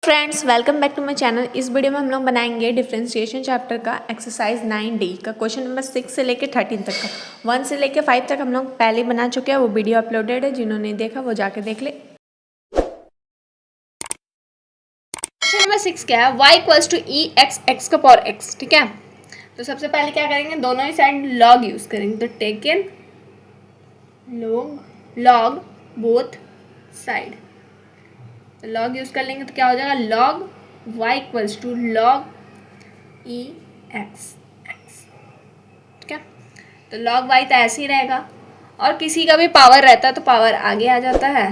Friends welcome back to my channel. इस video में हम लोग बनाएंगे डिफरेंशिएशन चैप्टर का एक्सरसाइज 9D का क्वेश्चन नंबर 6 से लेकर 13 तक का। 1 से लेकर 5 तक हम लोग पहले बना चुके हैं, वो वीडियो अपलोडेड है, जिन्होंने देखा वो जाके देख ले। क्वेश्चन नंबर 6 क्या है? y equals to e x x का पावर x। ठीक है, तो सबसे पहले क्या करेंगे, दोनों ही साइड लॉग यूज करेंगे। तो taken log both side, log use कर लेंगे तो क्या हो जाएगा, log y equals to log e x x. ठीक है, तो लॉग y तो ऐसे ही रहेगा, और किसी का भी पावर रहता है तो पावर आगे आ जाता है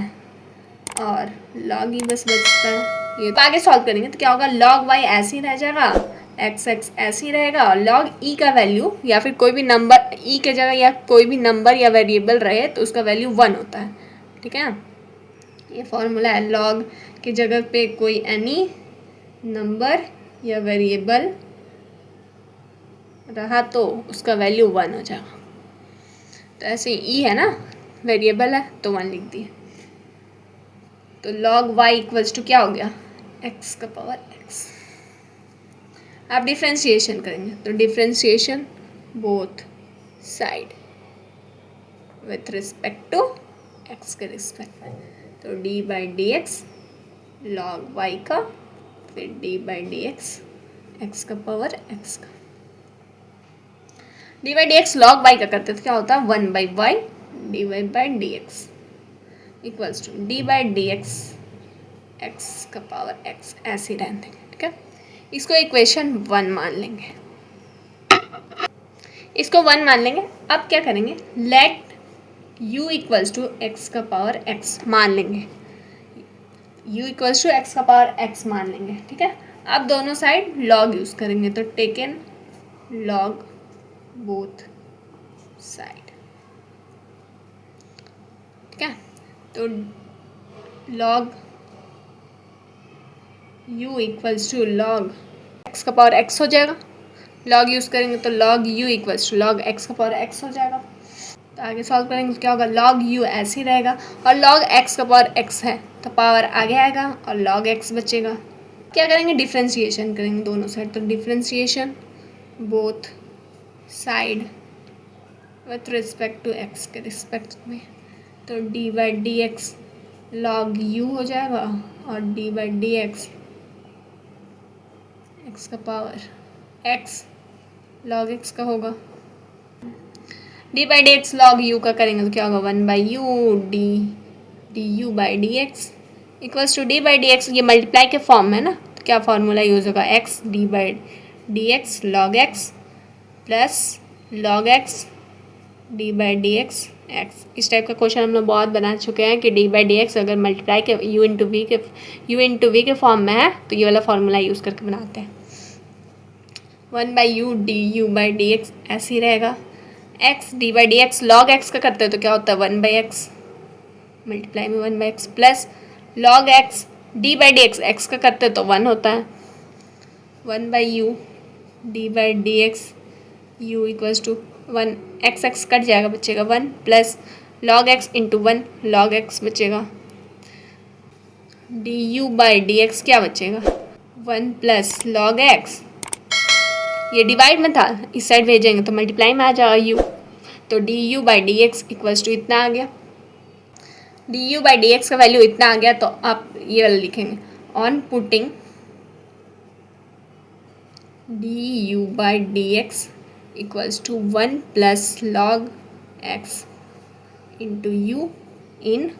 और लॉग ई बस बचता है। ये तो आगे सॉल्व करेंगे तो क्या होगा, लॉग y ऐसे ही रह जाएगा, एक्स एक्स ऐसे ही रहेगा, और लॉग ई का वैल्यू या फिर कोई भी नंबर ई के जगह या कोई भी नंबर या वेरिएबल रहे तो उसका वैल्यू 1 होता है। ठीक है, ये फॉर्मूला है, लॉग की जगह पे कोई एनी नंबर या वेरिएबल रहा तो उसका वैल्यू 1 हो जाएगा। तो ऐसे ई है ना, वेरिएबल है तो 1 लिख दिए। तो log y इक्वल्स टू क्या हो गया, x का पावर x। आप डिफ्रेंशिएशन करेंगे तो differentiation both side with respect to x के रिस्पेक्ट में, तो d by d x log y का, फिर d by d x x का पावर x का। D by d x log y का करते तो क्या होता है, 1 by y d y by d x equals to d by d x x का पावर एक्स, ऐसे ही रहने देंगे। ठीक है, इसको इक्वेशन 1 मान लेंगे, इसको 1 मान लेंगे। अब क्या करेंगे, let u equals to x का पावर एक्स मान लेंगे, u इक्वल्स टू एक्स का पावर एक्स मान लेंगे। ठीक है, अब दोनों साइड लॉग यूज करेंगे, तो टेकन लॉग बोथ साइड। ठीक है, तो log u equals to log x का पावर x हो जाएगा, लॉग यूज करेंगे तो log u equals to log x का पावर x हो जाएगा। तो आगे सॉल्व करेंगे तो क्या होगा, लॉग u ऐसे ही रहेगा, और लॉग x का पावर x है तो पावर आगे आएगा और लॉग x बचेगा। क्या करेंगे, डिफ्रेंशिएशन करेंगे दोनों साइड, तो differentiation both side with respect to x के रिस्पेक्ट में, तो d by d x log u हो जाएगा और d by d x x का पावर x लॉग x का होगा। d by d x log u का करेंगे तो क्या होगा, 1 by u d u by d x equals to d by d x, ये मल्टीप्लाई के फॉर्म में ना, तो क्या फॉर्मूला यूज होगा, x D by d x log x plus log x D by d x x. इस type का question हम लोग बहुत बना चुके हैं कि डी बाई डी एक्स अगर मल्टीप्लाई के यू इंटू वी के फॉर्म में है तो ये वाला फॉर्मूला यूज़ करके बनाते हैं। 1 by u d u by d x ऐसे ही रहेगा, x d by d x log x का करते हैं तो क्या होता है, 1 बाई एक्स मल्टीप्लाई में 1 by x plus log x d by d x x का करते हैं तो 1 होता है, 1 by u d by d x u equals to 1 x x cut जाएगा, बचेगा 1 plus log x into 1 log x बचेगा, d u by d x क्या बचेगा, 1 प्लस लॉग एक्स, ये डिवाइड में था इस साइड भेजेंगे तो मल्टीप्लाई में आ जाएगा यू, तो d u by d x equals to इतना आ गया, d u by d x का वैल्यू इतना आ गया। तो आप ये वाला लिखेंगे, on putting d u by d x equals to 1 plus log x into u in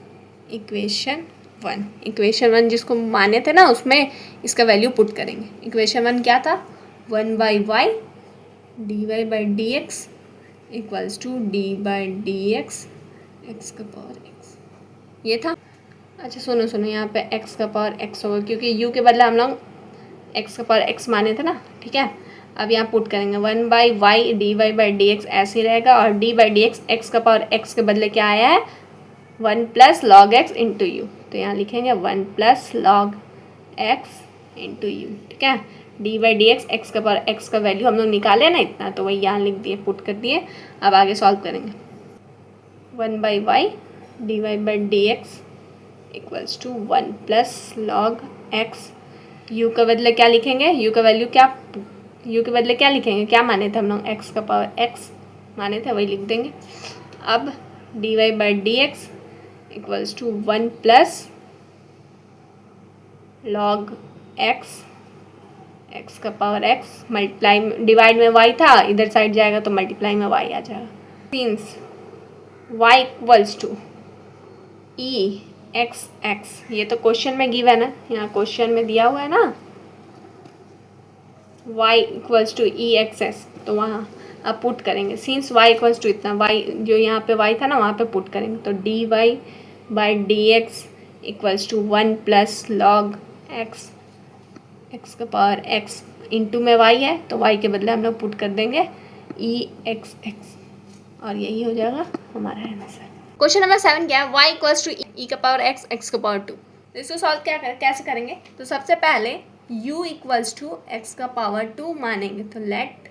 equation 1। Equation 1 जिसको माने थे ना उसमें इसका वैल्यू पुट करेंगे। इक्वेशन 1 क्या था, 1 by y d y by d x equals to d by d x x का पावर एक्स, ये था। अच्छा सुनो यहाँ पे एक्स का पावर एक्स होगा क्योंकि यू के बदले हम लोग एक्स का पावर एक्स माने थे ना। ठीक है, अब यहाँ पुट करेंगे 1 by y d y by d x ऐसे ही रहेगा, और d by d x x का पावर एक्स के बदले क्या आया है, 1 plus log x into u, तो यहाँ लिखेंगे 1 plus log x into u. ठीक है, d by d x x का पावर एक्स का वैल्यू हम लोग निकाले ना इतना, तो वही यहाँ लिख दिए, पुट कर दिए। अब आगे सॉल्व करेंगे, 1 by y d y by d x equals to 1 plus log x u का बदले क्या लिखेंगे, यू का वैल्यू क्या, यू के बदले क्या लिखेंगे, क्या माने थे हम लोग, एक्स का पावर एक्स माने थे, वही लिख देंगे। अब d y by d x equals to 1 plus log x, x का पावर एक्स मल्टीप्लाई, डिवाइड में वाई था, इधर साइड जाएगा तो मल्टीप्लाई में वाई आ जाएगा। Since y equals to e x x, ये तो क्वेश्चन में गिवन है, यहाँ क्वेश्चन में दिया हुआ है ना, y equals to e x x, तो वहाँ आप पुट करेंगे। सिंस y इक्वल्स टू इतना, y जो यहाँ पे y था ना वहाँ पे पुट करेंगे, तो d y by d x equals to 1 plus log x, x का पावर एक्स, इंटू में y है तो y के बदले हम लोग पुट कर देंगे ई एक्स एक्स, और यही हो जाएगा हमारा आंसर। क्वेश्चन नंबर 7 क्या है, y इक्वल्स टू ई का पावर एक्स, एक्स का पावर 2। इसको सॉल्व कैसे करेंगे, तो सबसे पहले u इक्वल्स टू एक्स का पावर 2 मानेंगे, तो let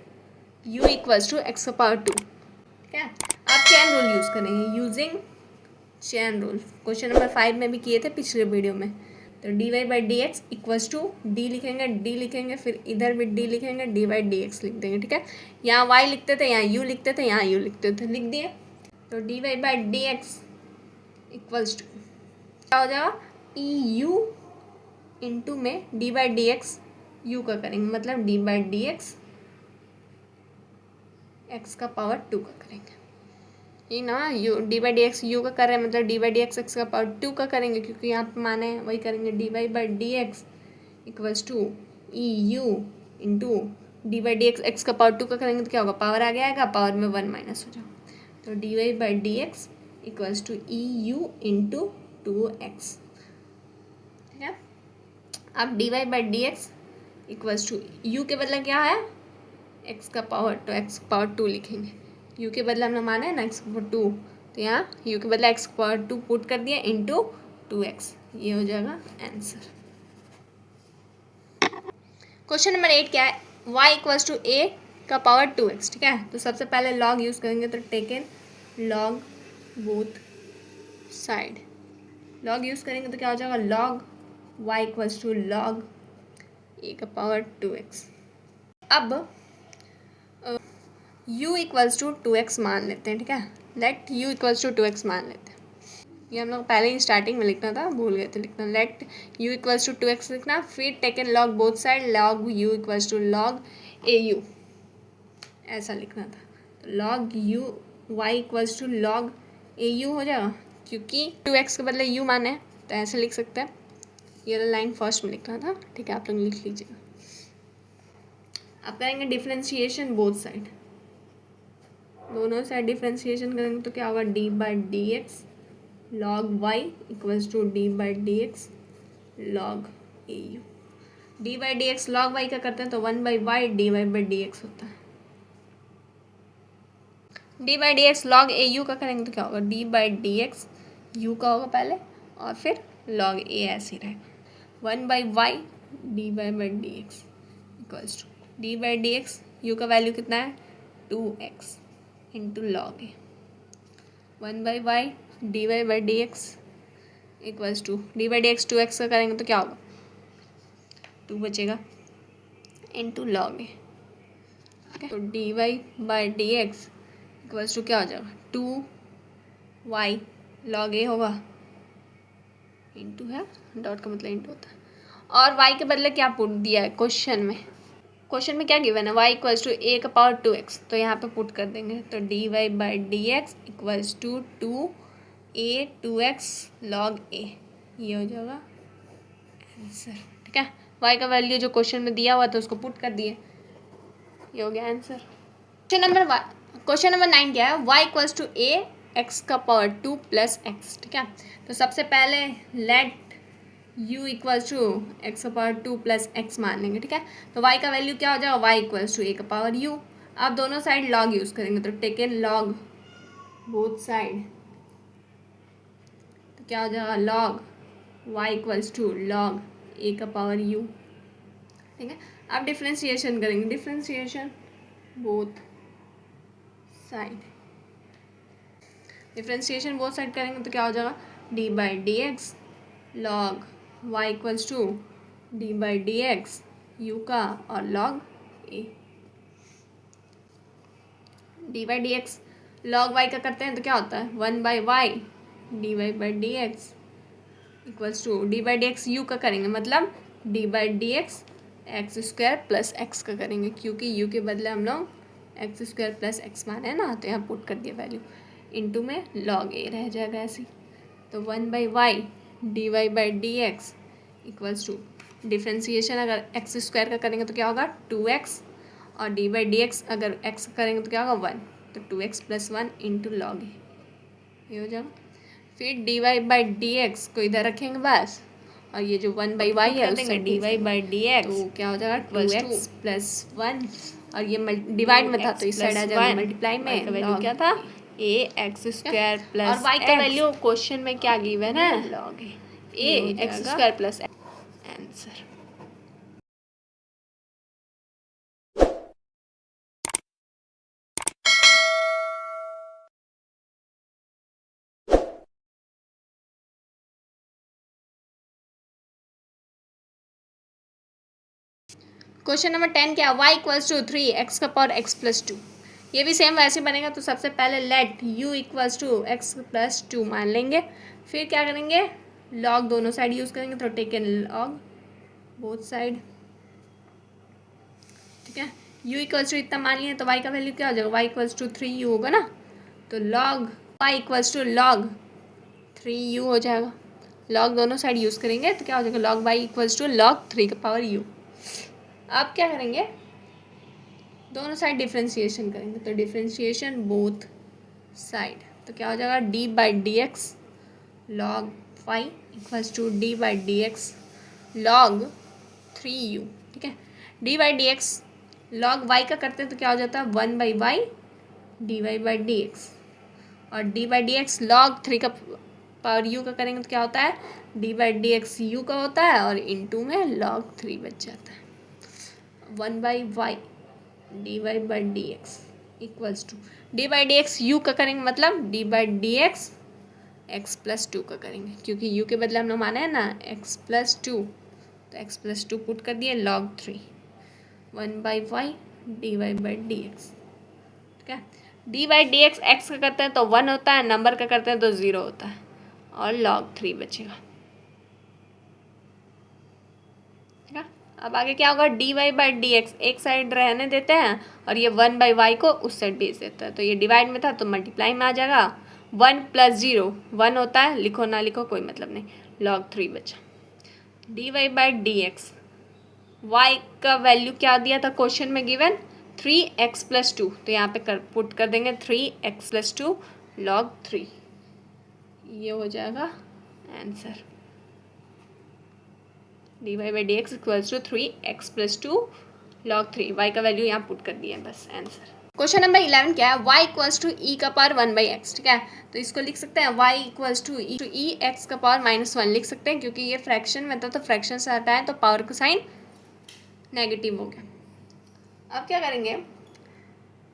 u equals to x का पावर 2, क्या आप चेन रूल यूज़ करेंगे, using chain rule, question number 5 में भी किए थे पिछले वीडियो में। तो d y by d x equals to d लिखेंगे, फिर इधर भी डी लिखेंगे, डी वाई डी एक्स लिख देंगे, ठीक है। यहाँ y लिखते थे, यहाँ u लिखते थे, यहाँ u लिखते थे, लिख दिए। तो d y by d x equals to क्या हो जाएगा, ई यू इंटू में d by d x u का करेंगे, मतलब d by d x x का पावर 2 का करेंगे, ये ना, u d by d x u का कर रहे हैं, मतलब d by d x x का पावर 2 का करेंगे, क्योंकि यहाँ पे माने हैं वही करेंगे। D y by d x equals to e u into d by d x x का पावर 2 का करेंगे, तो क्या होगा, पावर आगे आएगा, पावर में 1 माइनस हो जाएगा। तो d y by d x equals to e u into 2x, ठीक है। अब d y by d x equals to u के बदले क्या है, एक्स का पावर, तो एक्स का पावर 2 लिखेंगे, यू के बदले हमने माना है ना एक्स का पावर 2, तो यहाँ यू के बदले एक्स का पावर 2 पुट कर दिया इंटू 2x, ये हो जाएगा आंसर। क्वेश्चन नंबर 8 क्या है, y इक्वल्स टू a का पावर 2x, ठीक है। तो सबसे पहले लॉग यूज़ करेंगे, तो taken log both side, log use करेंगे तो क्या हो जाएगा, log y equals to log a का पावर 2x। अब u इक्वल्स टू 2x मान लेते हैं, ठीक है, let u equals to 2x मान लेते हैं, ये हम लोग पहले ही स्टार्टिंग में लिखना था, भूल गए थे लिखना, late u equals to 2x लिखना, फिर taken log both side, log u equals to log au, ऐसा लिखना था। तो log u y equals to log au हो जाएगा, क्योंकि 2x के बदले u माने हैं तो ऐसे लिख सकते हैं, ये लाइन फर्स्ट में लिखना था, ठीक है, आप लोग लिख लीजिएगा। अब करेंगे डिफ्रेंशिएशन बोथ साइड, दोनों साइड डिफ्रेंशिएशन करेंगे तो क्या होगा, d by d x log y equals to d by d x log a u, d by d x log y का करते हैं तो 1 by y d y by d x होता है, d by d x log a u का करेंगे तो क्या होगा, d by d x u का होगा पहले और फिर लॉग ए ऐसे ही रहेगा, 1 by y d y by d x equals to d by d x u का वैल्यू कितना है 2x into log a, 1 by y d y by d x equals to d by d x 2x का करेंगे तो क्या होगा 2 बचेगा into log a, तो d y by d x equals to क्या हो जाएगा 2y लॉग ए होगा इंटू है, डॉट का मतलब इंटू होता है, और y के बदले क्या पुट दिया है क्वेश्चन में क्या गिवन है, y इक्वल्स टू a का पावर 2x, तो यहाँ पे पुट कर देंगे, तो d y by d x equals to 2a 2x log a, ये हो जाएगा आंसर, ठीक है। y का वैल्यू जो क्वेश्चन में दिया हुआ था उसको पुट कर दिए, ये हो गया आंसर। क्वेश्चन नंबर 9 क्या है, y equals to a x का पावर 2 प्लस x, ठीक है। तो सबसे पहले let u equals to x का पावर 2 प्लस एक्स मान लेंगे, ठीक है। तो y का वैल्यू क्या हो जाएगा, y इक्वल्स टू a का पावर u, अब दोनों साइड लॉग यूज़ करेंगे तो टेकन लॉग बोथ साइड, तो क्या हो जाएगा log y equals to log a का पावर u, ठीक है। अब डिफ्रेंशिएशन करेंगे, differentiation both side, differentiation both side करेंगे तो क्या हो जाएगा d by d x log y equals to d by d x u का और log a. D by d x log y का करते हैं तो क्या होता है 1/y d y by d x equals to d by d x u का करेंगे मतलब d by d x x square plus x का करेंगे, क्योंकि यू के बदले हम लोग एक्स स्क्वायर प्लस एक्स माने हैं ना, तो यहाँ पुट कर दिया वैल्यू, इनटू में लॉग ए रह जाएगा ऐसे। तो 1/y d y by d x equals to differentiation अगर एक्स स्क्वायर का करेंगे तो क्या होगा 2x, और डी बाई डी एक्स अगर एक्स का करेंगे तो क्या होगा 1, तो 2x प्लस 1 इंटू लॉग ये हो जाएगा। फिर d y by d x को इधर रखेंगे बस, और ये जो 1/y है उससे d y by d x तो क्या हो जाएगा 2x प्लस 1, और ये डिवाइड में था तो इस साइड आ जाएगा मल्टीप्लाई में, वैल्यू क्या था ए एक्स स्क्वायर प्लस और y का वैल्यू क्वेश्चन में क्या गिवन है log a x square plus answer. Question number 10 क्या y इक्वल्स टू 3x का पावर x प्लस 2। ये भी सेम वैसे बनेगा, तो सबसे पहले let u equals to x plus 2 मान लेंगे, फिर क्या करेंगे लॉग दोनों साइड यूज़ करेंगे, तो take an log both side, ठीक है। u इक्वल्स टू इतना मान लिया तो y का वैल्यू क्या हो जाएगा y इक्वल्स टू 3u होगा ना, तो log y equals to log 3u हो जाएगा। लॉग दोनों साइड यूज़ करेंगे तो क्या हो जाएगा log y equals to log 3 का पावर u। अब क्या करेंगे दोनों साइड डिफ्रेंशिएशन करेंगे, तो डिफ्रेंशिएशन बोथ साइड, तो क्या हो जाएगा d by d x log y equals to d by d x log 3u, ठीक है। D by d x log y का करते हैं तो क्या हो जाता है 1/y d y by d x, और d by d x log 3 का पावर u का करेंगे तो क्या होता है d by d x u का होता है, और इंटू में लॉग 3 बच जाता है। 1/y d y by d x equals to d by d x u का करेंगे मतलब d by d x x plus 2 का करेंगे, क्योंकि यू के बदले हम लोग माने हैं ना एक्स प्लस 2, तो एक्स प्लस 2 पुट कर दिए log 3 1/y d y by d x, ठीक है। D by d x x का करते हैं तो 1 होता है, नंबर का करते हैं तो 0 होता है, और लॉग 3 बचेगा, ठीक है। अब आगे क्या होगा d y by d x एक साइड रहने देते हैं, और ये 1/y को उस साइड भेज देता है, तो ये डिवाइड में था तो मल्टीप्लाई में आ जाएगा 1 प्लस 0 1 होता है, लिखो ना लिखो कोई मतलब नहीं, लॉग 3 बचा। D y by d x y का वैल्यू क्या दिया था क्वेश्चन में गिवन 3x प्लस 2, तो यहाँ पे पुट कर देंगे 3x प्लस 2 लॉग 3, ये हो जाएगा answer. D y by d x equals to 3x plus 2 log 3, y का वैल्यू यहाँ पुट कर दिया है बस आंसर। क्वेश्चन नंबर 11 क्या है y इक्वल्स टू ई का पावर 1/x, ठीक है। तो इसको लिख सकते हैं y equals to e x का पावर -1 लिख सकते हैं, क्योंकि ये फ्रैक्शन में था तो फ्रैक्शन से हटाएं तो पावर का साइन नेगेटिव हो गया। अब क्या करेंगे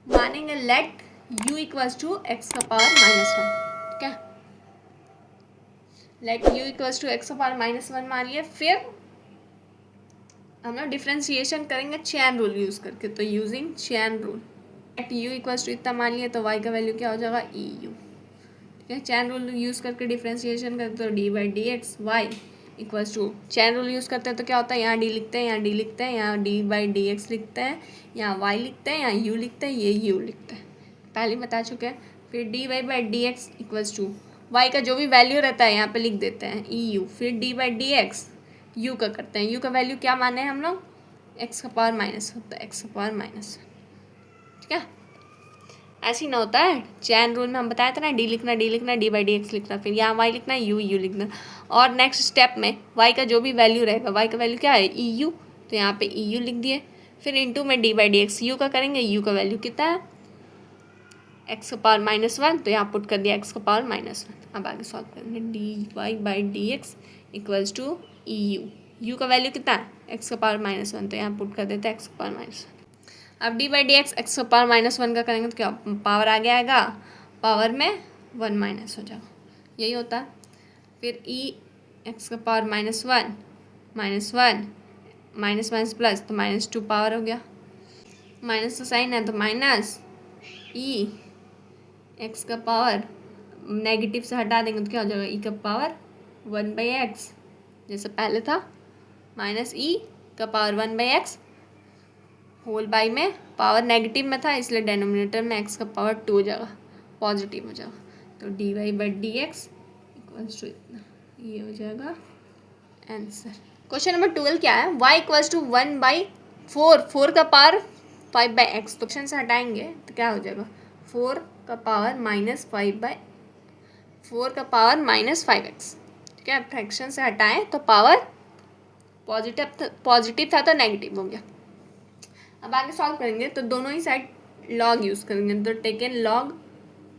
मानेंगे let u equals to x का पावर -1, ठीक है। Let u equals to x का पावर -1 मान लिया, फिर हम लोग डिफ्रेंशिएशन करेंगे चेन रूल यूज़ करके, तो using chain rule let u equals to इतना मान लिया तो y का वैल्यू क्या हो जाएगा EU, ठीक है। चेन रूल यूज़ करके डिफ्रेंशिएशन करते तो d by d x y equals to chain rule use करते हैं तो क्या होता है यहाँ डी लिखते हैं, यहाँ डी लिखते हैं, यहाँ डी बाई डी एक्स लिखते हैं, यहाँ वाई लिखते हैं, यहाँ यू लिखते हैं, ये यू लिखते हैं, पहले बता चुके हैं। फिर d y by d x equals to y का जो भी वैल्यू रहता है यहाँ पे लिख देते हैं EU, फिर D by d x u का करते हैं, यू का वैल्यू क्या माने हैं हम लोग एक्स का पावर माइनस होता है, एक्स का पावर -1, ठीक है। ऐसे ही ना होता है चैन रूल में हम बताया था ना डी लिखना डी बाई डी एक्स लिखना, फिर यहाँ वाई लिखना यू लिखना, और नेक्स्ट स्टेप में वाई का जो भी वैल्यू रहेगा वाई का वैल्यू क्या है EU, तो यहाँ पे EU लिख दिए, फिर इंटू में d by d x u का करेंगे, यू का वैल्यू कितना है एक्स का पावर -1, तो यहाँ पुट कर दिया एक्स का पावर -1। अब आगे सॉल्व करेंगे d y by d x equals to EU, u का वैल्यू कितना है एक्स का पावर -1, तो यहाँ पुट कर देते हैं एक्स का पावर -1। अब D by d x x का पावर -1 का करेंगे तो क्या पावर आगे आएगा, पावर में 1 माइनस हो जाएगा, यही होता है। फिर ई एक्स का पावर -1 माइनस माइनस प्लस तो -2 पावर हो गया, माइनस का साइन है तो माइनस ई एक्स का पावर, नेगेटिव से हटा देंगे तो क्या हो जाएगा ई का पावर 1/x, जैसे पहले था माइनस ई का पावर 1/x होल बाई में पावर नेगेटिव में था इसलिए डेनोमिनेटर में x का पावर 2 हो जाएगा, पॉजिटिव हो जाएगा, तो dy/dx इक्वल्स टू इतना, ये हो जाएगा आंसर। क्वेश्चन नंबर 12 क्या है, y इक्वल्स टू 1/4, 4 का पावर 5/x, तो क्वेश्चन से हटाएंगे तो क्या हो जाएगा 4 का पावर -5x, ठीक है, फ्रैक्शन से हटाएं तो पावर पॉजिटिव था तो नेगेटिव हो गया। अब आगे सॉल्व करेंगे तो दोनों ही साइड लॉग यूज़ करेंगे, तो टेकन लॉग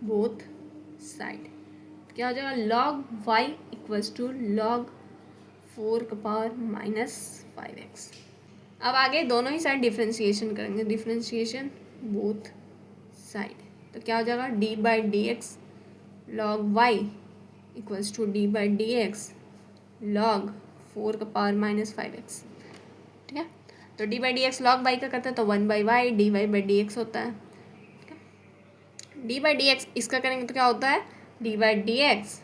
बोथ साइड, क्या हो जाएगा log y equals to log 4 का पावर -5x। अब आगे दोनों ही साइड डिफ्रेंशिएशन करेंगे, डिफ्रेंशिएशन बोथ साइड, तो क्या हो जाएगा d/dx log y equals to d/dx log 4 का पावर -5x, ठीक है, तो d/dx लॉग y का करते हैं तो 1/y dy/dx होता है, ठीक है, d/dx इसका करेंगे तो क्या होता है d/dx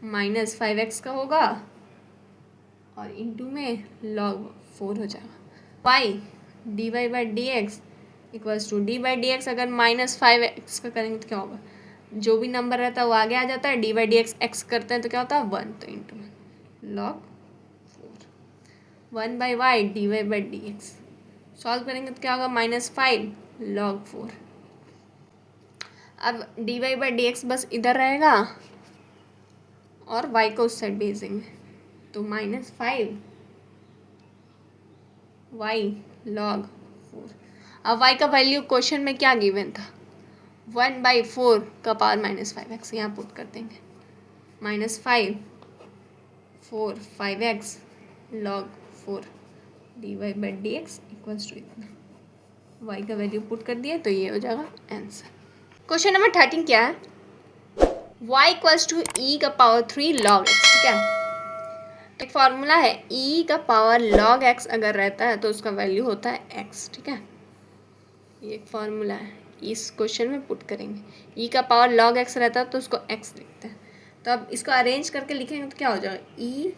-5x का होगा और इंटू में log 4 हो जाएगा, y dy/dx equals to d/dx अगर -5x का करेंगे तो क्या होगा, जो भी नंबर रहता है वो आगे आ जाता है, d/dx x करते हैं तो क्या होता है 1, तो इंटू में log 4 1/y dy/dx, सॉल्व करेंगे तो क्या होगा -5 log 4। अब dy/dx बस इधर रहेगा और y को उस साइड भेजेंगे, तो -5 y log 4। अब y का वैल्यू क्वेश्चन में क्या गिवन था 1/4 का पावर -5x, यहाँ पुट कर देंगे -5 4 5x log 4 dy/dx equals to इतना, y का वैल्यू पुट कर दिया तो ये हो जाएगा आंसर। क्वेश्चन नंबर 13 क्या है, y इक्वल्स टू e का पावर 3 log x, ठीक है, एक फॉर्मूला है e का पावर log x अगर रहता है तो उसका वैल्यू होता है x, ठीक है, ये एक फॉर्मूला है, इस क्वेश्चन में पुट करेंगे, e का पावर log x रहता है तो उसको x लिखते हैं, तो अब इसको अरेंज करके लिखेंगे तो क्या हो जाएगा e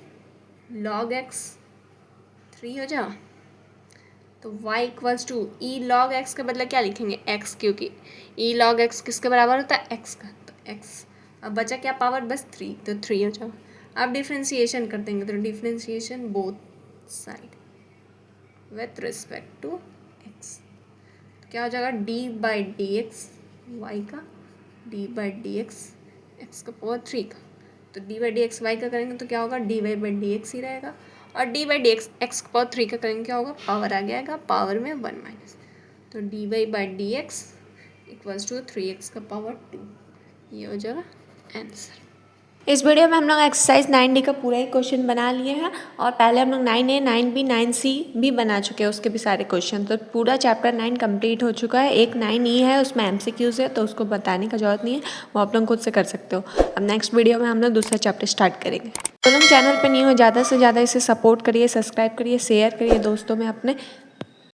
log x 3 हो जाएगा, तो y equals to e log x के बदले क्या लिखेंगे x, क्योंकि ई लॉग एक्स किसके बराबर होता है x का, तो x, अब बचा क्या पावर बस 3, तो 3 हो जाएगा। अब डिफ्रेंशिएशन कर देंगे तो differentiation both side with respect to x, तो क्या हो जाएगा d/dx y का d/dx x का पावर 3 का, तो d/dx y का करेंगे तो क्या होगा dy/dx ही रहेगा, और d/dx x का पावर 3 का करेंगे क्या होगा पावर आ जाएगा, पावर में 1 माइनस, तो dy/dx इक्वल्स टू 3x का पावर 2, ये हो जाएगा आंसर। इस वीडियो में हम लोग एक्सरसाइज 9D का पूरा ही क्वेश्चन बना लिए हैं और पहले हम लोग 9A 9B 9C भी बना चुके हैं, उसके भी सारे क्वेश्चन, तो पूरा चैप्टर 9 कंप्लीट हो चुका है। एक 9E है उसमें MCQs है तो उसको बताने का जरूरत नहीं है, वो आप लोग खुद से कर सकते हो। अब नेक्स्ट वीडियो में हम लोग दूसरा चैप्टर स्टार्ट करेंगे। तो लोग चैनल पर नहीं हो, ज़्यादा से ज़्यादा इसे सपोर्ट करिए, सब्सक्राइब करिए, शेयर करिए दोस्तों में अपने।